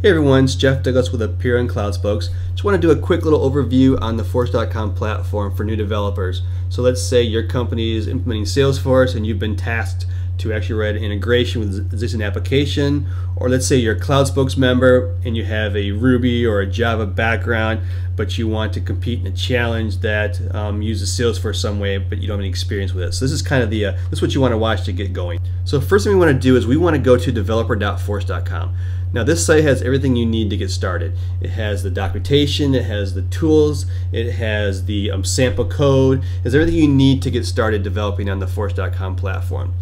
Hey everyone, it's Jeff Douglas with Appear on Cloud Spokes. Just want to do a quick little overview on the Force.com platform for new developers. So let's say your company is implementing Salesforce and you've been tasked to actually write an integration with existing application, or let's say you're a Cloud Spokes member and you have a Ruby or a Java background, but you want to compete in a challenge that uses Salesforce some way, but you don't have any experience with it. So this is kind of this is what you want to watch to get going. So first thing we want to do is we want to go to developer.force.com. Now this site has everything you need to get started. It has the documentation, it has the tools, it has the sample code, it has everything you need to get started developing on the Force.com platform.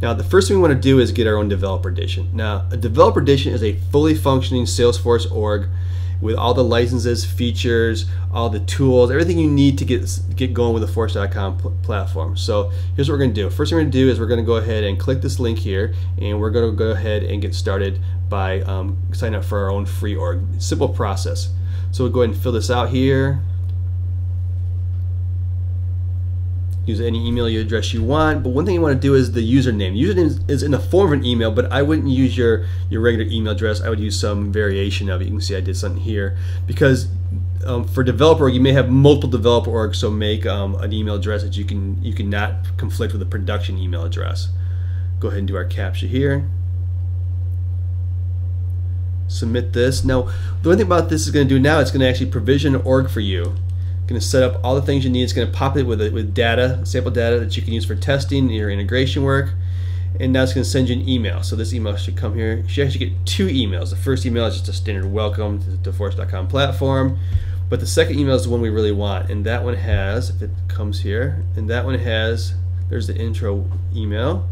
Now the first thing we want to do is get our own developer edition. Now a developer edition is a fully functioning Salesforce org with all the licenses, features, all the tools, everything you need to get going with the Force.com platform. So here's what we're going to do. First thing we're going to do is we're going to go ahead and click this link here, and we're going to go ahead and get started by signing up for our own free org. Simple process. So we'll go ahead and fill this out here. Use any email address you want, but one thing you want to do is the username. Username is in the form of an email, but I wouldn't use your regular email address. I would use some variation of it. You can see I did something here because for developer org, you may have multiple developer orgs, so make an email address that you can not conflict with a production email address. Go ahead and do our CAPTCHA here. Submit this. Now, the only thing about this is going to do now, it's going to actually provision an org for you. Going to set up all the things you need. It's going to populate with data, sample data that you can use for testing your integration work, and now it's going to send you an email. So this email should come here. You should actually get two emails. The first email is just a standard welcome to the Force.com platform, but the second email is the one we really want, and that one has, if it comes here, and that one has, there's the intro email,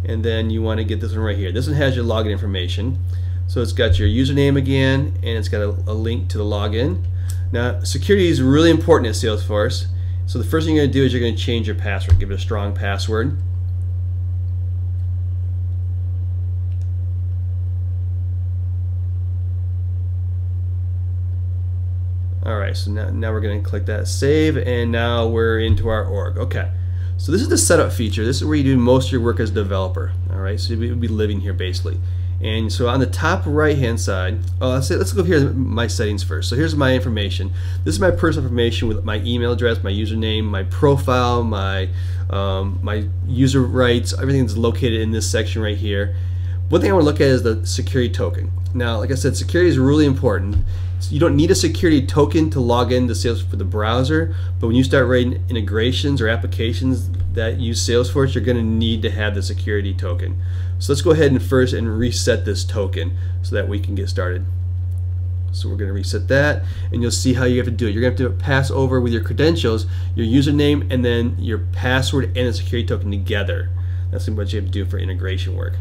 and then you want to get this one right here. This one has your login information. So it's got your username again, and it's got a link to the login. Now, security is really important in Salesforce. So the first thing you're going to do is you're going to change your password. Give it a strong password. Alright, so now we're going to click that save, and now we're into our org. Okay, so this is the setup feature. This is where you do most of your work as a developer. Alright, so you'll be living here basically. And so on the top right hand side, let's go here my settings first. So here's my information. This is my personal information with my email address, my username, my profile, my user rights, everything that's located in this section right here. One thing I want to look at is the security token. Now, like I said, security is really important. So you don't need a security token to log into Salesforce for the browser, but when you start writing integrations or applications that use Salesforce, you're going to need to have the security token. So let's go ahead and first reset this token so that we can get started. So we're going to reset that, and you'll see how you have to do it. You're going to have to pass over with your credentials, your username, and then your password and the security token together. That's what you have to do for integration work.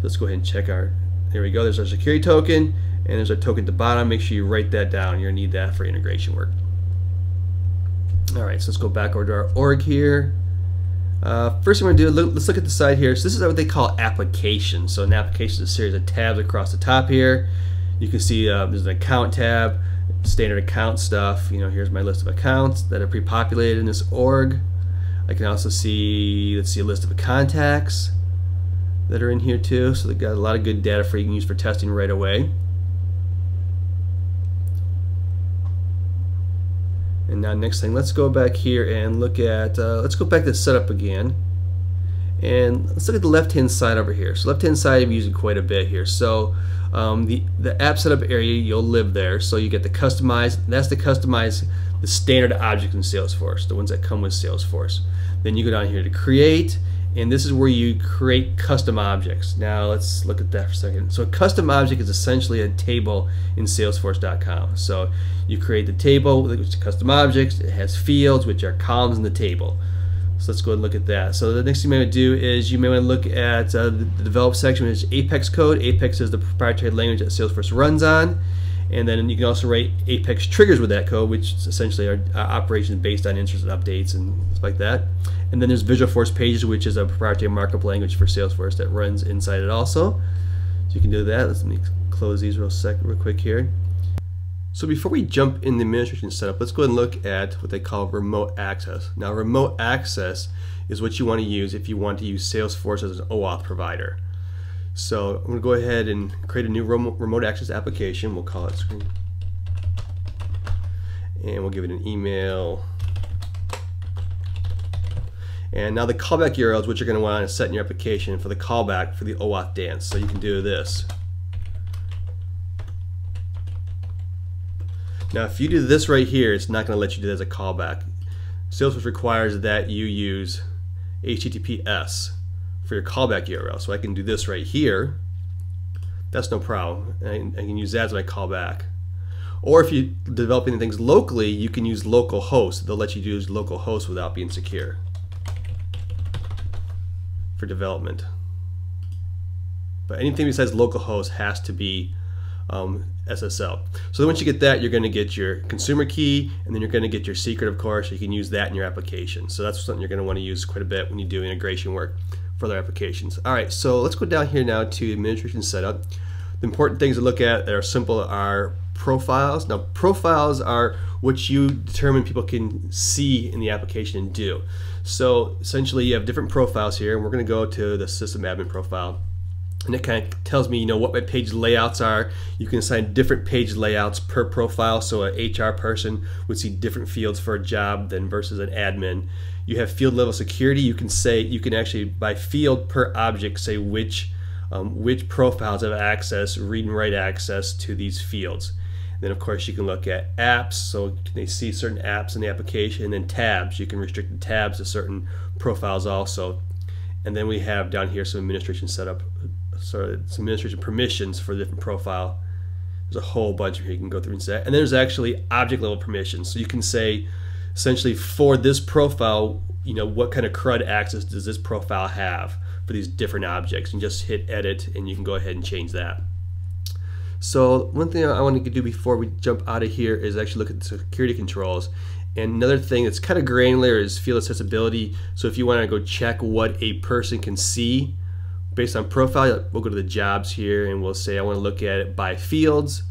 Let's go ahead and check our, there we go, there's our security token, and there's our token at the bottom. Make sure you write that down. You're going to need that for integration work. Alright, so let's go back over to our org here. First thing we're going to do, let's look at the side here. So this is what they call applications. So an application is a series of tabs across the top here. You can see there's an account tab, standard account stuff. You know, here's my list of accounts that are pre-populated in this org. I can also see, let's see, a list of contacts that are in here too. So they've got a lot of good data for you can use for testing right away. And now next thing, let's go back here and look at, let's go back to setup again. And let's look at the left-hand side over here. So left-hand side I'm using quite a bit here. So the app setup area, you'll live there. So you get the customize, that's to customize the standard objects in Salesforce, the ones that come with Salesforce. Then you go down here to create, and this is where you create custom objects. Now let's look at that for a second. So a custom object is essentially a table in Salesforce.com. So you create the table, which is custom objects. It has fields, which are columns in the table. So let's go ahead and look at that. So the next thing you may want to do is you may want to look at the develop section, which is Apex code. Apex is the proprietary language that Salesforce runs on. And then you can also write Apex triggers with that code, which essentially are operations based on instance updates and stuff like that. And then there's Visualforce Pages, which is a proprietary markup language for Salesforce that runs inside it also. So you can do that. Let me close these real quick here. So before we jump in the administration setup, let's go ahead and look at what they call remote access. Now, remote access is what you want to use if you want to use Salesforce as an OAuth provider. So I'm going to go ahead and create a new remote access application. We'll call it screen. And we'll give it an email. And now the callback URLs, which you're going to want to set in your application for the callback for the OAuth dance. So you can do this. Now if you do this right here, it's not going to let you do that as a callback. Salesforce requires that you use HTTPS for your callback URL. So I can do this right here. That's no problem. I can use that as my callback. Or if you're developing things locally, you can use localhost. They'll let you use localhost without being secure for development. But anything besides localhost has to be SSL. So then once you get that, you're going to get your consumer key, and then you're going to get your secret, of course. You can use that in your application. So that's something you're going to want to use quite a bit when you do integration work for other applications. All right, so let's go down here now to administration setup. The important things to look at that are simple are profiles. Now profiles are what you determine people can see in the application and do. So essentially you have different profiles here, and we're going to go to the system admin profile. And it kind of tells me, what my page layouts are. You can assign different page layouts per profile. So an HR person would see different fields for a job than versus an admin. You have field level security. You can actually by field per object say which profiles have access, read and write access to these fields. And then of course you can look at apps. So can they see certain apps in the application? And then tabs. You can restrict the tabs to certain profiles also. And then we have down here some administration setup. So some administration permissions for the different profile. There's a whole bunch here you can go through and set. And then there's actually object level permissions. So you can say essentially for this profile, what kind of CRUD access does this profile have for these different objects, and just hit edit and you can go ahead and change that. So one thing I want to do before we jump out of here is actually look at the security controls. And another thing that's kind of granular is field accessibility. So if you want to go check what a person can see based on profile, we'll go to the jobs here and we'll say I want to look at it by fields.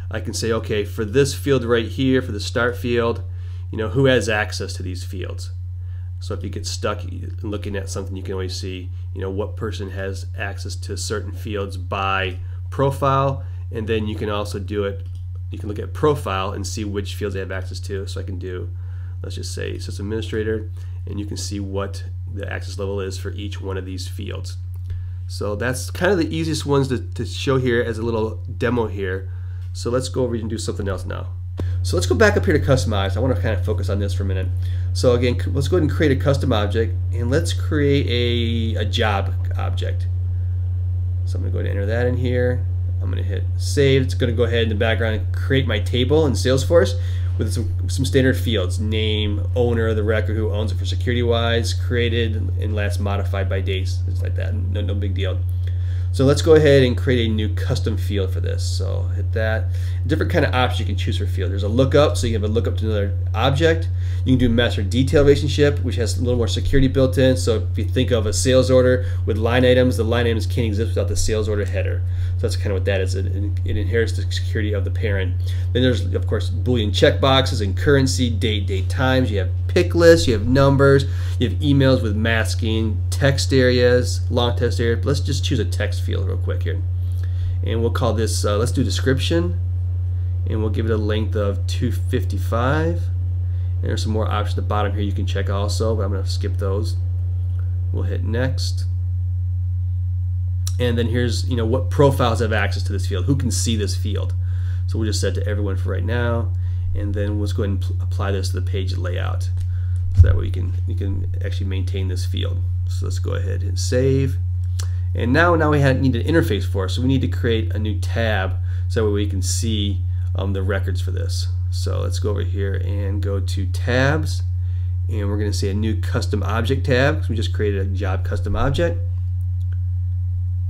I can say, okay, for this field right here, for the start field, who has access to these fields. So if you get stuck looking at something, you can always see, what person has access to certain fields by profile, and then you can also do it. You can look at profile and see which fields they have access to. So I can do, let's just say system administrator, and you can see what the access level is for each one of these fields. So that's kind of the easiest ones to show here as a little demo here. So let's go over and do something else now. So let's go back up here to customize. I want to kind of focus on this for a minute. So again, let's go ahead and create a custom object, and let's create a job object. So I'm going to go ahead and enter that in here. I'm going to hit save. It's going to go ahead in the background and create my table in Salesforce with some standard fields: name, owner, the record, who owns it for security wise, created, and last modified by dates, things like that. No big deal. So let's go ahead and create a new custom field for this. So hit that. Different kind of options you can choose for field. There's a lookup, so you have a lookup to another object. You can do master detail relationship, which has a little more security built in. So if you think of a sales order with line items, the line items can't exist without the sales order header. So that's kind of what that is. It inherits the security of the parent. Then there's, of course, Boolean checkboxes and currency, date times. You have pick lists, you have numbers, you have emails with masking, text areas, long text areas. Let's just choose a text field real quick here. And we'll call this, let's do description. And we'll give it a length of 255. And there's some more options at the bottom here you can check also, but I'm going to skip those. We'll hit next. And then here's, what profiles have access to this field. Who can see this field? So we'll just set to everyone for right now. And then let's go ahead and apply this to the page layout. So that way you can actually maintain this field. So let's go ahead and save. And now we need an interface for it. So we need to create a new tab so that way we can see the records for this. So let's go over here and go to tabs, and we're going to say a new custom object tab because we just created a job custom object.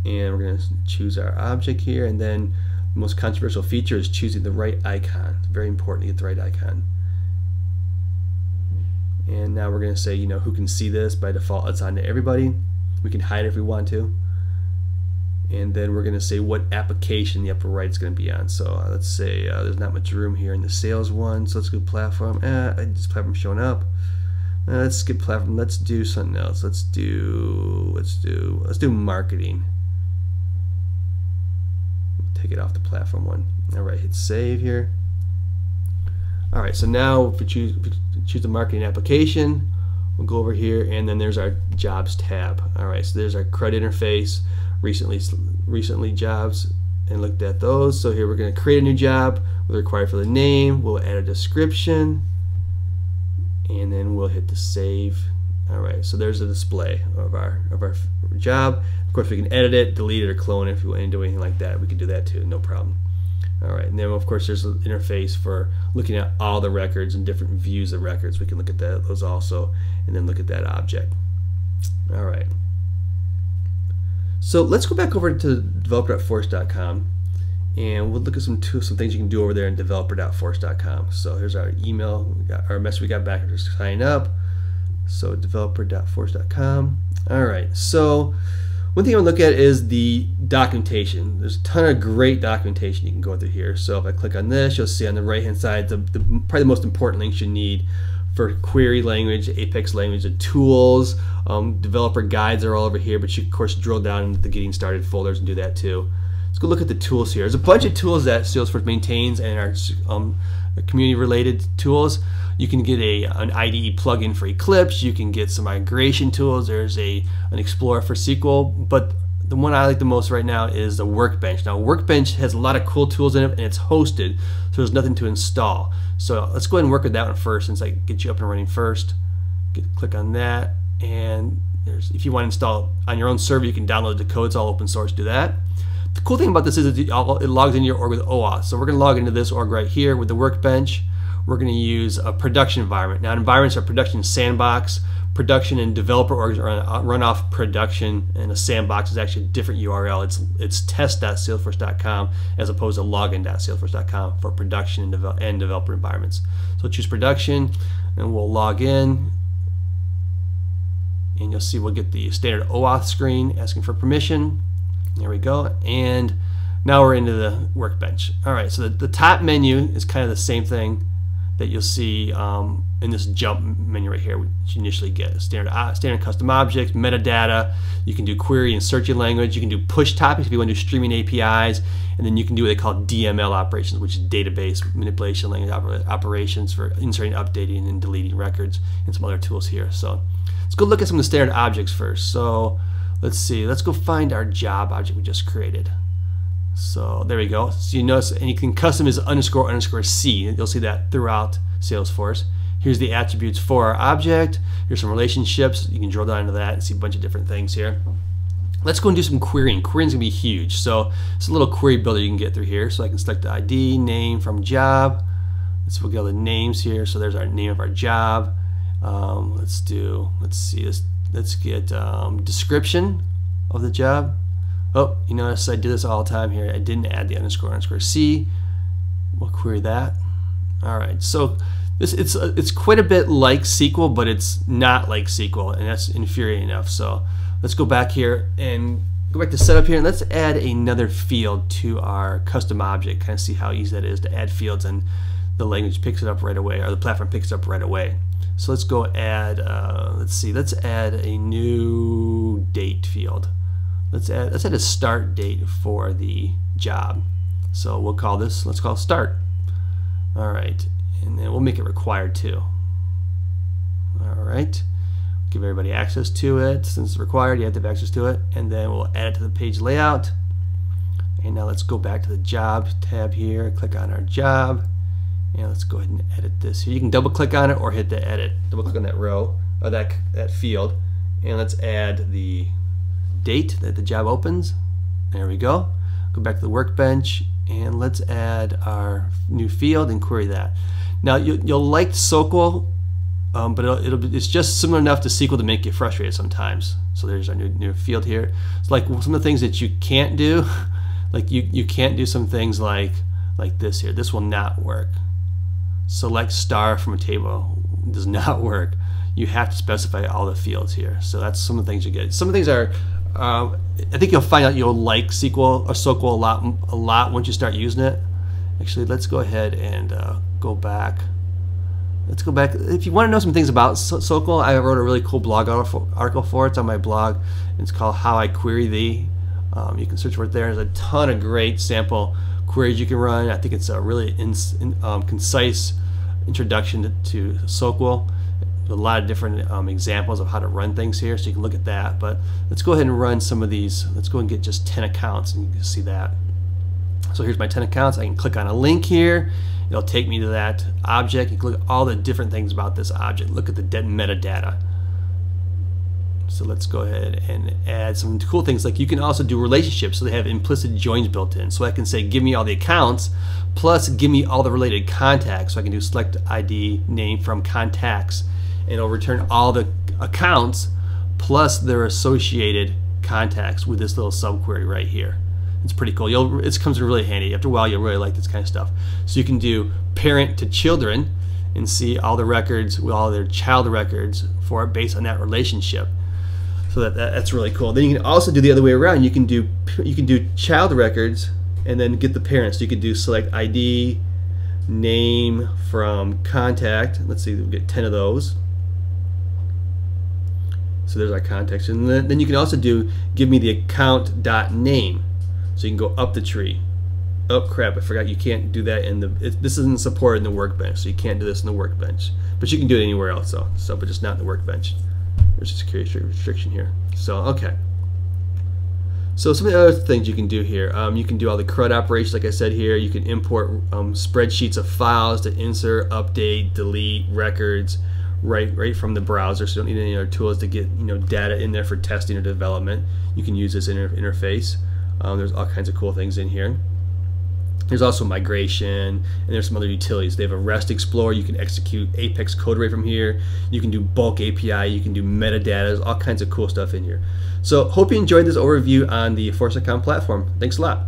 And we're going to choose our object here, and then the most controversial feature is choosing the right icon. It's very important to get the right icon. And now we're going to say, who can see this. By default, it's on to everybody. We can hide it if we want to. And then we're going to say what application the upper right is going to be on. So let's say there's not much room here in the sales one. So let's go platform. This platform showing up. Let's skip platform. Let's do something else. Let's do marketing. take it off the platform one. All right, hit save here. All right, so now if we choose the marketing application, we'll go over here, and then there's our jobs tab. All right, so there's our CRUD interface, recently jobs, and looked at those. So here we're going to create a new job with required for the name. We'll add a description, and then we'll hit the save. All right, so there's a display of our job. Of course, we can edit it, delete it, or clone it if we want to do anything like that. We can do that too, no problem. All right, and then of course there's an interface for looking at all the records and different views of records. We can look at those also, and then look at that object. All right. So let's go back over to developer.force.com, and we'll look at some things you can do over there in developer.force.com. So here's our email, we got our message we got back after signing up. So developer.force.com. All right. So one thing I want to look at is the documentation. There's a ton of great documentation you can go through here. So if I click on this, you'll see on the right hand side probably the most important links you need for query language, Apex language, the tools, developer guides are all over here, but you of course drill down into the getting started folders and do that too. Let's go look at the tools here. There's a bunch of tools that Salesforce maintains and are community related tools. You can get an IDE plugin for Eclipse. You can get some migration tools. There's an Explorer for SQL, but the one I like the most right now is the Workbench. Now Workbench has a lot of cool tools in it, and it's hosted, so there's nothing to install. So let's go ahead and work with that one first, since I get you up and running first. Click on that, and if you want to install it on your own server, you can download the code. It's all open source. Do that. The cool thing about this is it logs into your org with OAuth. So we're going to log into this org right here with the Workbench. We're going to use a production environment. Now environments are production sandbox. Production and developer orgs run off production, and a sandbox is actually a different URL. It's test.salesforce.com as opposed to login.salesforce.com for production and developer environments. So choose production, and we'll log in, and you'll see we'll get the standard OAuth screen asking for permission. There we go, and now we're into the Workbench. All right, so the top menu is kind of the same thing that you'll see in this jump menu right here, which you initially get standard custom objects, metadata. You can do query and searching language. You can do push topics if you want to do streaming APIs, and then you can do what they call DML operations, which is database manipulation language operations for inserting, updating, and deleting records, and some other tools here. So let's go look at some of the standard objects first. So let's see. Let's go find our job object we just created. So there we go. So you notice anything custom is __C. You'll see that throughout Salesforce. Here's the attributes for our object. Here's some relationships. You can drill down into that and see a bunch of different things here. Let's go and do some querying. Querying is going to be huge. So it's a little query builder you can get through here. So I can select the ID, name from job. We'll get all the names here. So there's our name of our job. Let's get description of the job. Oh, you notice I do this all the time here. I didn't add the __C. We'll query that. All right, so it's quite a bit like SQL, but it's not like SQL, and that's infuriating enough. So let's go back here and go back to setup here, and let's add another field to our custom object. Kind of see how easy that is to add fields, and the language picks it up right away, or the platform picks it up right away. So let's go add. Let's add a new date field. Let's add a start date for the job. So we'll call this, let's call start. All right, and then we'll make it required too. All right, give everybody access to it. Since it's required, you have to have access to it. And then we'll add it to the page layout. And now let's go back to the job tab here, click on our job, and let's go ahead and edit this here. You can double click on it or hit the edit. Double click on that row, or that field, and let's add the date that the job opens. There we go. Go back to the Workbench, and let's add our new field and query that. Now you'll like soql, but it's just similar enough to SQL to make you frustrated sometimes. So there's our new field here. It's like some of the things that you can't do, like you can't do some things like this here. This will not work. Select star from a table does not work. You have to specify all the fields here. So that's some of the things you get. Some of the things are I think you'll find out you'll like SQL or soql a lot once you start using it. Actually, let's go ahead and go back. Let's go back. If you want to know some things about soql, I wrote a really cool blog article for it. It's on my blog. It's called How I Query Thee. You can search for it there. There's a ton of great sample queries you can run. I think it's a really concise introduction to soql. A lot of different examples of how to run things here, so you can look at that. But let's go ahead and run some of these. Let's go and get just 10 accounts, and you can see that. So here's my 10 accounts. I can click on a link here. It'll take me to that object. You can look at all the different things about this object. Look at the metadata. So let's go ahead and add some cool things, like you can also do relationships, so they have implicit joins built in. So I can say give me all the accounts plus give me all the related contacts. So I can do select ID name from contacts, and it'll return all the accounts plus their associated contacts with this little subquery right here. It's pretty cool. It comes in really handy. After a while, you'll really like this kind of stuff. So you can do parent to children and see all the records with all their child records for it based on that relationship. So that's really cool. Then you can also do the other way around. You can do child records and then get the parents. So you could do select ID name from contact. Let's see, we'll get 10 of those. So there's our contacts, and then you can also do give me the account dot name. So you can go up the tree. Oh crap, I forgot you can't do that in the, this isn't supported in the workbench, so you can't do this in the workbench. But you can do it anywhere else though, but just not in the workbench. There's a security restriction here. So, okay. So some of the other things you can do here, you can do all the CRUD operations like I said here. You can import spreadsheets of files to insert, update, delete records right from the browser, so you don't need any other tools to get data in there for testing or development. You can use this interface. There's all kinds of cool things in here. There's also migration, and there's some other utilities. They have a REST Explorer. You can execute Apex code right from here. You can do bulk API. You can do metadata. There's all kinds of cool stuff in here. So hope you enjoyed this overview on the ForceAccount platform. Thanks a lot.